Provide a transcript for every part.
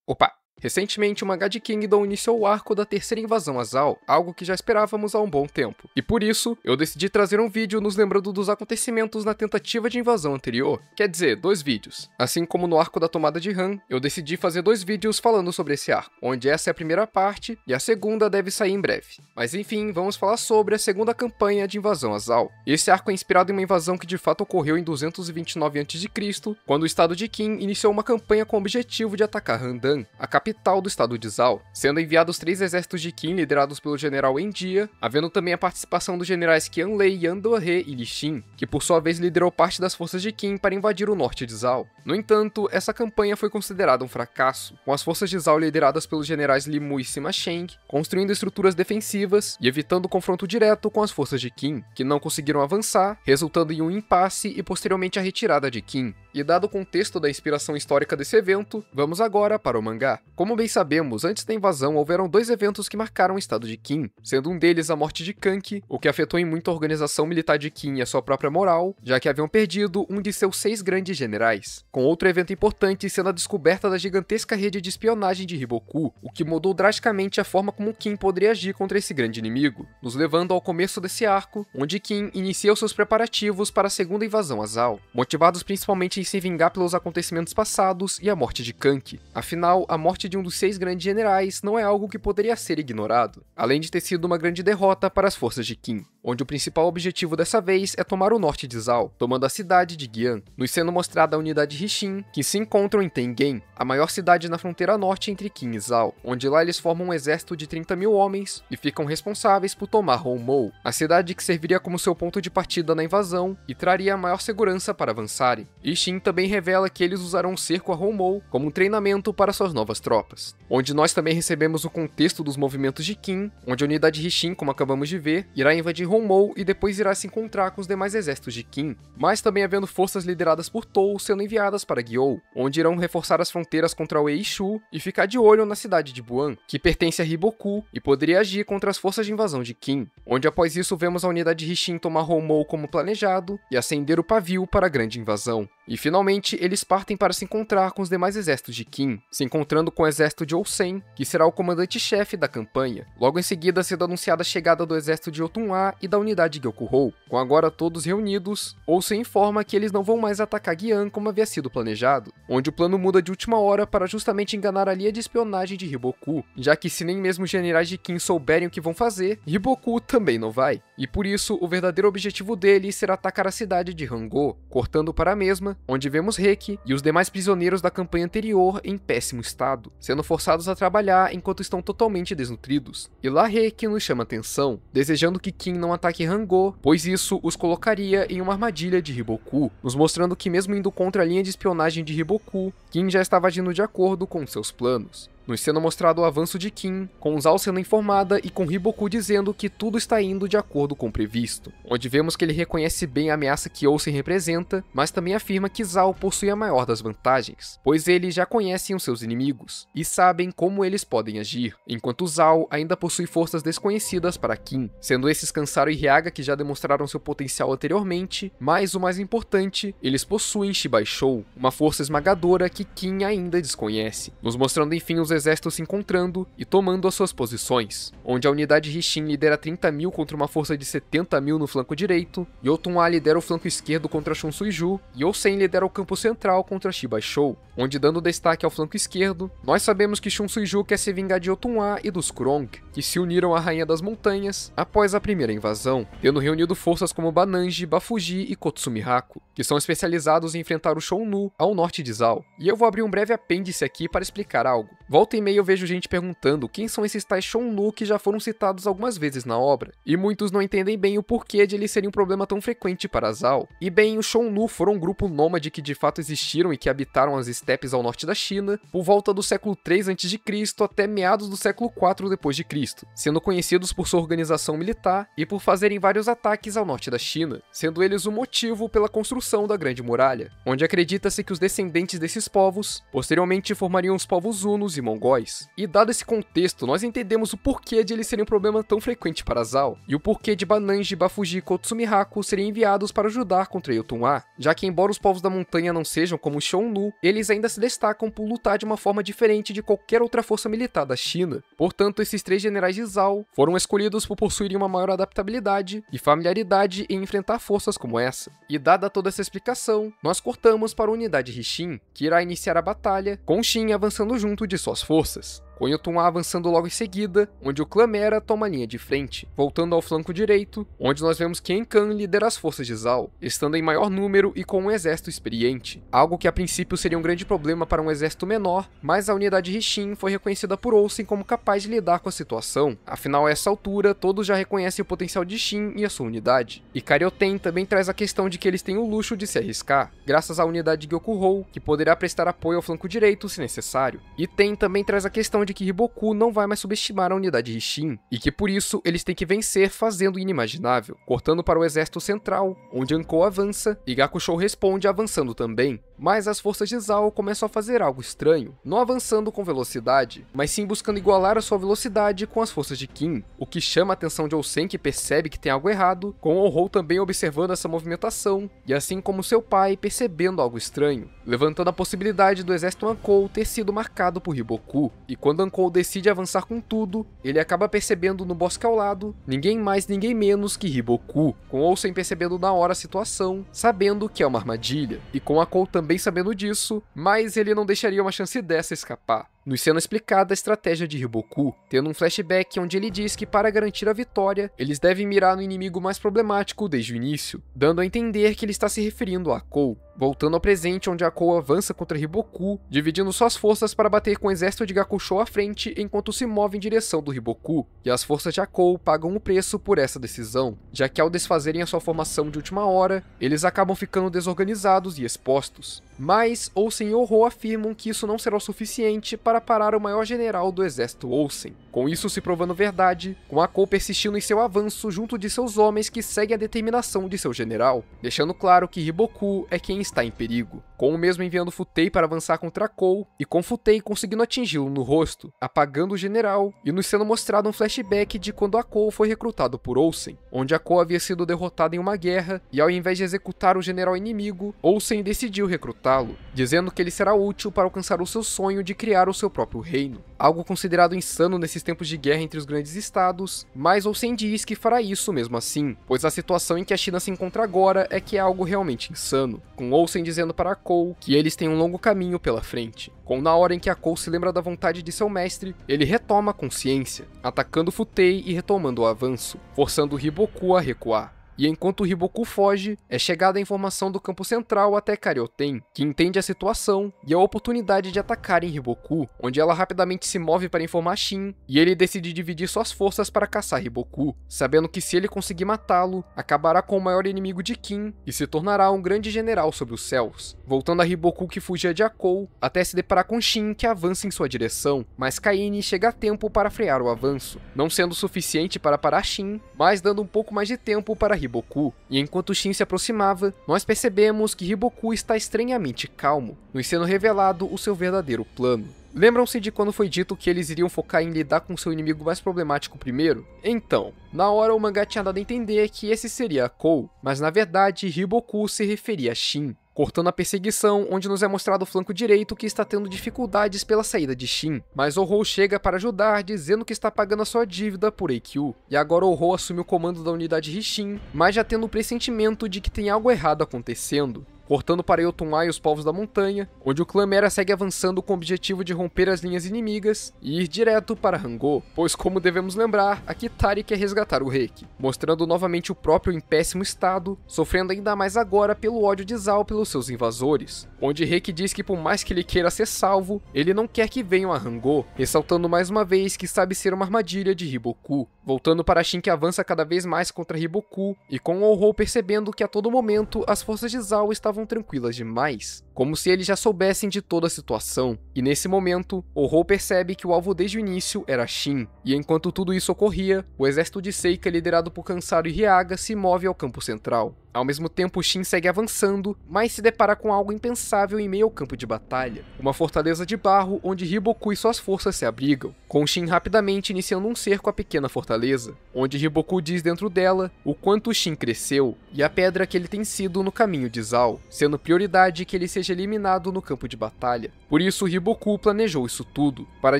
Opa! Recentemente, o mangá de Kingdom iniciou o arco da terceira invasão a Zal, algo que já esperávamos há um bom tempo. E por isso, eu decidi trazer um vídeo nos lembrando dos acontecimentos na tentativa de invasão anterior, quer dizer, 2 vídeos. Assim como no arco da tomada de Han, eu decidi fazer 2 vídeos falando sobre esse arco, onde essa é a primeira parte e a segunda deve sair em breve. Mas enfim, vamos falar sobre a segunda campanha de invasão a Zal. Esse arco é inspirado em uma invasão que de fato ocorreu em 229 a.C., quando o estado de Qin iniciou uma campanha com o objetivo de atacar Handan, a capital do estado de Zal, sendo enviados 3 exércitos de Qin liderados pelo general Endia, havendo também a participação dos generais Qianlei, Yan Dehe e Li Xin, que por sua vez liderou parte das forças de Qin para invadir o norte de Zal. No entanto, essa campanha foi considerada um fracasso, com as forças de Zal lideradas pelos generais Li Mu e Sima Sheng, construindo estruturas defensivas e evitando confronto direto com as forças de Qin, que não conseguiram avançar, resultando em um impasse e posteriormente a retirada de Qin. E dado o contexto da inspiração histórica desse evento, vamos agora para o mangá. Como bem sabemos, antes da invasão houveram 2 eventos que marcaram o estado de Qin, sendo um deles a morte de Kanki, o que afetou em muito a organização militar de Qin e a sua própria moral, já que haviam perdido um de seus 6 grandes generais, com outro evento importante sendo a descoberta da gigantesca rede de espionagem de Hiboku, o que mudou drasticamente a forma como Qin poderia agir contra esse grande inimigo, nos levando ao começo desse arco, onde Qin inicia os seus preparativos para a segunda invasão a Zal, motivados principalmente em se vingar pelos acontecimentos passados e a morte de Kanki. Afinal, a morte de um dos 6 grandes generais não é algo que poderia ser ignorado, além de ter sido uma grande derrota para as forças de Qin, onde o principal objetivo dessa vez é tomar o norte de Zal, tomando a cidade de Gian, nos sendo mostrada a unidade Rixin, que se encontram em Tengen, a maior cidade na fronteira norte entre Qin e Zal, onde lá eles formam um exército de 30.000 homens e ficam responsáveis por tomar Honmou, a cidade que serviria como seu ponto de partida na invasão e traria a maior segurança para avançarem. Rixin também revela que eles usarão o cerco a Honmou como um treinamento para suas novas tropas, onde nós também recebemos o contexto dos movimentos de Qin, onde a unidade Rixin, como acabamos de ver, irá invadir Honmou e depois irá se encontrar com os demais exércitos de Qin, mas também havendo forças lideradas por Tou sendo enviadas para Gyou, onde irão reforçar as fronteiras contra o Eishu e ficar de olho na cidade de Buan, que pertence a Hiboku e poderia agir contra as forças de invasão de Qin, onde após isso vemos a unidade Rixin tomar Honmou como planejado e acender o pavio para a grande invasão. E finalmente, eles partem para se encontrar com os demais exércitos de Qin, se encontrando com o exército de Ousen, que será o comandante-chefe da campanha, logo em seguida sendo anunciada a chegada do exército de Otunwa e da unidade Gyokuhou. Com agora todos reunidos, Ousen informa que eles não vão mais atacar Gian como havia sido planejado, onde o plano muda de última hora para justamente enganar a linha de espionagem de Hiboku, já que se nem mesmo os generais de Qin souberem o que vão fazer, Hiboku também não vai. E por isso, o verdadeiro objetivo deles será atacar a cidade de Hango, cortando para a mesma, onde vemos Reki e os demais prisioneiros da campanha anterior em péssimo estado, sendo forçados a trabalhar enquanto estão totalmente desnutridos. E lá Reki nos chama atenção, desejando que Qin não ataque Hango, pois isso os colocaria em uma armadilha de Hiboku, nos mostrando que mesmo indo contra a linha de espionagem de Hiboku, Qin já estava agindo de acordo com seus planos. Nos sendo mostrado o avanço de Qin, com Zal sendo informada e com Hiboku dizendo que tudo está indo de acordo com o previsto, onde vemos que ele reconhece bem a ameaça que Ousen representa, mas também afirma que Zal possui a maior das vantagens, pois eles já conhecem os seus inimigos e sabem como eles podem agir, enquanto Zal ainda possui forças desconhecidas para Qin, sendo esses Kansaro e Ryaga que já demonstraram seu potencial anteriormente, mas o mais importante, eles possuem Shibaishou, uma força esmagadora que Qin ainda desconhece, nos mostrando enfim os exércitos se encontrando e tomando as suas posições, onde a unidade Rixin lidera 30.000 contra uma força de 70.000 no flanco direito, Yotunwa lidera o flanco esquerdo contra Shun Suiju, e Ousen lidera o campo central contra Shibaishou, onde dando destaque ao flanco esquerdo, nós sabemos que Shun Suiju quer se vingar de Yotunwa e dos Kurong, que se uniram à Rainha das Montanhas após a primeira invasão, tendo reunido forças como Bananji, Bafuji e Kotsumi Haku, que são especializados em enfrentar o Shou-Nu ao norte de Zal. E eu vou abrir um breve apêndice aqui para explicar algo. Volta e meia eu vejo gente perguntando quem são esses tais Shou-Nu que já foram citados algumas vezes na obra, e muitos não entendem bem o porquê de eles serem um problema tão frequente para Zal. E bem, os Shou-Nu foram um grupo nômade que de fato existiram e que habitaram as estepes ao norte da China, por volta do século 3 a.C. até meados do século 4 d.C., sendo conhecidos por sua organização militar e por fazerem vários ataques ao norte da China, sendo eles o motivo pela construção da Grande Muralha, onde acredita-se que os descendentes desses povos posteriormente formariam os povos hunos e mongóis. E dado esse contexto, nós entendemos o porquê de eles serem um problema tão frequente para Zal, e o porquê de Bananji, Bafuji e Kotsumihaku serem enviados para ajudar contra Yotunwa, já que embora os povos da montanha não sejam como Shonnu, eles ainda se destacam por lutar de uma forma diferente de qualquer outra força militar da China. Portanto, esses 3 generais de Zal foram escolhidos por possuírem uma maior adaptabilidade e familiaridade em enfrentar forças como essa. E dada toda essa explicação, nós cortamos para a unidade Risshin, que irá iniciar a batalha, com Shin avançando junto de suas forças, com Yotunwa avançando logo em seguida, onde o clã Mera toma a linha de frente, voltando ao flanco direito, onde nós vemos que Enkan lidera as forças de Zal, estando em maior número e com um exército experiente, algo que a princípio seria um grande problema para um exército menor, mas a unidade Risshin foi reconhecida por Olsen como capaz de lidar com a situação, afinal a essa altura todos já reconhecem o potencial de Shin e a sua unidade. E Karyoten também traz a questão de que eles têm o luxo de se arriscar, graças à unidade Gyokuhou, que poderá prestar apoio ao flanco direito se necessário. E Ten também traz a questão de que Hiboku não vai mais subestimar a unidade Risshin, e que por isso eles têm que vencer fazendo o inimaginável, cortando para o exército central, onde Ankou avança e Gakushou responde avançando também. Mas as forças de Zal começam a fazer algo estranho, não avançando com velocidade, mas sim buscando igualar a sua velocidade com as forças de Qin, o que chama a atenção de Olsen, que percebe que tem algo errado, com Orhou também observando essa movimentação, e assim como seu pai percebendo algo estranho, levantando a possibilidade do exército Ankou ter sido marcado por Hiboku. E quando Ankou decide avançar com tudo, ele acaba percebendo no bosque ao lado ninguém mais ninguém menos que Hiboku, com Olsen percebendo na hora a situação, sabendo que é uma armadilha, e com Ankou também sabendo disso, mas ele não deixaria uma chance dessa escapar. Nos sendo explicada a estratégia de Hiboku, tendo um flashback onde ele diz que para garantir a vitória, eles devem mirar no inimigo mais problemático desde o início, dando a entender que ele está se referindo a Akou. Voltando ao presente, onde Akou avança contra Hiboku, dividindo suas forças para bater com o exército de Gakushou à frente enquanto se move em direção do Hiboku, e as forças de Akou pagam o preço por essa decisão, já que ao desfazerem a sua formação de última hora, eles acabam ficando desorganizados e expostos. Mas Olsen e Orhou afirmam que isso não será o suficiente para parar o maior general do exército Olsen, com isso se provando verdade, com Akou persistindo em seu avanço junto de seus homens que seguem a determinação de seu general, deixando claro que Hiboku é quem está em perigo, com o mesmo enviando Futei para avançar contra Akou, e com Futei conseguindo atingi-lo no rosto, apagando o general, e nos sendo mostrado um flashback de quando Akou foi recrutado por Olsen, onde Akou havia sido derrotado em uma guerra, e ao invés de executar o general inimigo, Olsen decidiu recrutá-lo, dizendo que ele será útil para alcançar o seu sonho de criar o seu próprio reino, algo considerado insano nesses tempos de guerra entre os grandes estados, mas Olsen diz que fará isso mesmo assim, pois a situação em que a China se encontra agora é que é algo realmente insano, com Olsen dizendo para Akou que eles têm um longo caminho pela frente. Com na hora em que Akou se lembra da vontade de seu mestre, ele retoma a consciência, atacando Futei e retomando o avanço, forçando Hiboku a recuar. E enquanto Hiboku foge, é chegada a informação do campo central até Karyoten, que entende a situação e a oportunidade de atacar em Hiboku, onde ela rapidamente se move para informar Shin, e ele decide dividir suas forças para caçar Hiboku, sabendo que se ele conseguir matá-lo, acabará com o maior inimigo de Qin e se tornará um grande general sobre os céus, voltando a Hiboku que fugia de Akou, até se deparar com Shin que avança em sua direção, mas Kaine chega a tempo para frear o avanço, não sendo suficiente para parar Shin, mas dando um pouco mais de tempo para Hiboku, e enquanto Shin se aproximava, nós percebemos que Hiboku está estranhamente calmo, nos sendo revelado o seu verdadeiro plano. Lembram-se de quando foi dito que eles iriam focar em lidar com seu inimigo mais problemático primeiro? Então, na hora o mangá tinha dado a entender que esse seria Akou, mas na verdade Hiboku se referia a Shin, cortando a perseguição, onde nos é mostrado o flanco direito que está tendo dificuldades pela saída de Shin, mas Orhou chega para ajudar, dizendo que está pagando a sua dívida por Eikyu, e agora Orhou assume o comando da unidade Risshin, mas já tendo o pressentimento de que tem algo errado acontecendo, cortando para Yotunwa e os povos da montanha, onde o clã Mera segue avançando com o objetivo de romper as linhas inimigas e ir direto para Hangou, pois como devemos lembrar, a Kitari quer resgatar o Reiki, mostrando novamente o próprio em péssimo estado, sofrendo ainda mais agora pelo ódio de Zal pelos seus invasores, onde Reiki diz que por mais que ele queira ser salvo, ele não quer que venham a Hangou, ressaltando mais uma vez que sabe ser uma armadilha de Hiboku, voltando para Shin que avança cada vez mais contra Hiboku, e com Orhou percebendo que a todo momento as forças de Zal estavam tranquilas demais, como se eles já soubessem de toda a situação, e nesse momento, Orhou percebe que o alvo desde o início era Shin, e enquanto tudo isso ocorria, o exército de Seika liderado por Kansaru e Ryaga se move ao campo central, Ao mesmo tempo, Shin segue avançando, mas se depara com algo impensável em meio ao campo de batalha. Uma fortaleza de barro onde Hiboku e suas forças se abrigam, com Shin rapidamente iniciando um cerco à pequena fortaleza, onde Hiboku diz dentro dela o quanto Shin cresceu e a pedra que ele tem sido no caminho de Zal, sendo prioridade que ele seja eliminado no campo de batalha. Por isso, Hiboku planejou isso tudo, para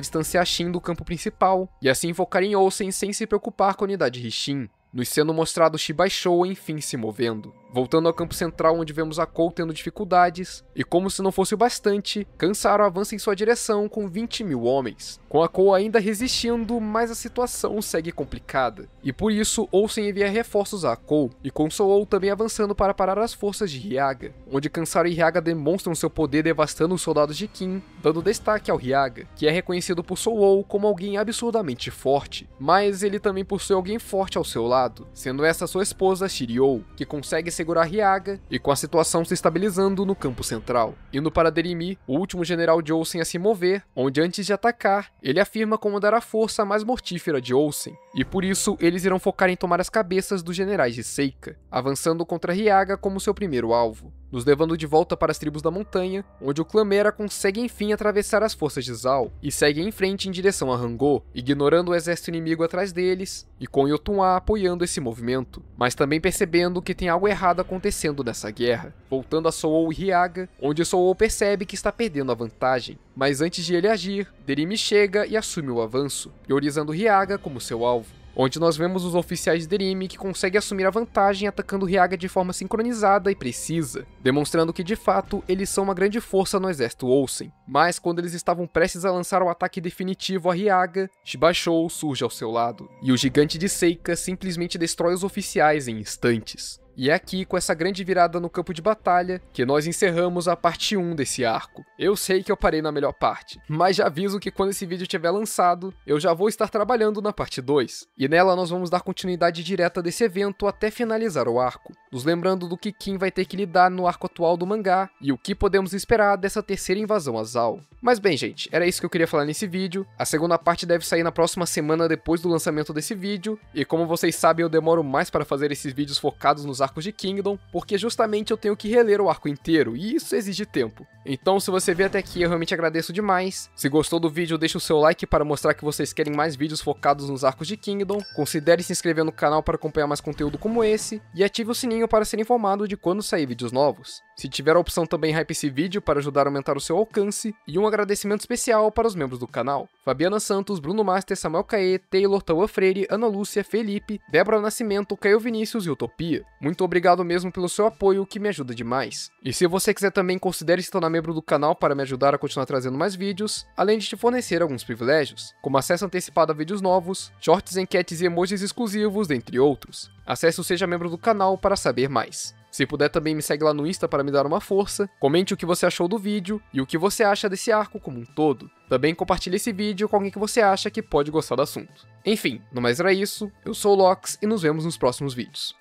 distanciar Shin do campo principal, e assim focar em Ousen sem se preocupar com a unidade Risshin, nos sendo mostrado Shibaishou enfim se movendo. Voltando ao campo central, onde vemos a Kou tendo dificuldades, e como se não fosse o bastante, Kansaro avança em sua direção com 20.000 homens, com a Kou ainda resistindo, mas a situação segue complicada, e por isso Ousen envia reforços a Kou, e com Soou também avançando para parar as forças de Hyaga, onde Kansaro e Hyaga demonstram seu poder devastando os soldados de Kin, dando destaque ao Hyaga, que é reconhecido por Soou como alguém absurdamente forte, mas ele também possui alguém forte ao seu lado, sendo essa sua esposa Shiryu, que consegue segurar Hyaga, e com a situação se estabilizando no campo central. Indo para Derimi, o último general de Ousen a se mover, onde antes de atacar, ele afirma comandar a força mais mortífera de Ousen, e por isso eles irão focar em tomar as cabeças dos generais de Seika, avançando contra Hyaga como seu primeiro alvo, nos levando de volta para as tribos da montanha, onde o clã Mera consegue enfim atravessar as forças de Zal, e segue em frente em direção a Hangô, ignorando o exército inimigo atrás deles, e com Yotunwa apoiando esse movimento, mas também percebendo que tem algo errado acontecendo nessa guerra, voltando a Soou e Hyaga, onde Soou percebe que está perdendo a vantagem, mas antes de ele agir, Derimi chega e assume o avanço, priorizando Hyaga como seu alvo, onde nós vemos os oficiais de Derimi que conseguem assumir a vantagem atacando Hyaga de forma sincronizada e precisa, demonstrando que de fato eles são uma grande força no exército Ousen. Mas quando eles estavam prestes a lançar o ataque definitivo a Hyaga, Shibaishou surge ao seu lado, e o gigante de Seika simplesmente destrói os oficiais em instantes. E é aqui, com essa grande virada no campo de batalha, que nós encerramos a parte 1 desse arco. Eu sei que eu parei na melhor parte, mas já aviso que quando esse vídeo estiver lançado, eu já vou estar trabalhando na parte 2. E nela nós vamos dar continuidade direta desse evento até finalizar o arco, nos lembrando do que Kin vai ter que lidar no arco atual do mangá, e o que podemos esperar dessa terceira invasão a Zal. Mas bem gente, era isso que eu queria falar nesse vídeo. A segunda parte deve sair na próxima semana depois do lançamento desse vídeo, e como vocês sabem eu demoro mais para fazer esses vídeos focados nos arcos de Kingdom, porque justamente eu tenho que reler o arco inteiro, e isso exige tempo. Então se você veio até aqui eu realmente agradeço demais. Se gostou do vídeo deixa o seu like para mostrar que vocês querem mais vídeos focados nos arcos de Kingdom, considere se inscrever no canal para acompanhar mais conteúdo como esse, e ative o sininho para ser informado de quando sair vídeos novos. Se tiver a opção também hype esse vídeo para ajudar a aumentar o seu alcance, e um agradecimento especial para os membros do canal: Fabiana Santos, Bruno Master, Samuel Caê, Taylor, Taua Freire, Ana Lúcia, Felipe, Débora Nascimento, Caio Vinícius e Utopia. Muito obrigado mesmo pelo seu apoio, que me ajuda demais. E se você quiser também, considere se tornar membro do canal para me ajudar a continuar trazendo mais vídeos, além de te fornecer alguns privilégios, como acesso antecipado a vídeos novos, shorts, enquetes e emojis exclusivos, dentre outros. Acesse o Seja Membro do canal para saber mais. Se puder também me segue lá no Insta para me dar uma força, comente o que você achou do vídeo e o que você acha desse arco como um todo. Também compartilhe esse vídeo com alguém que você acha que pode gostar do assunto. Enfim, no mais era isso, eu sou o Lox e nos vemos nos próximos vídeos.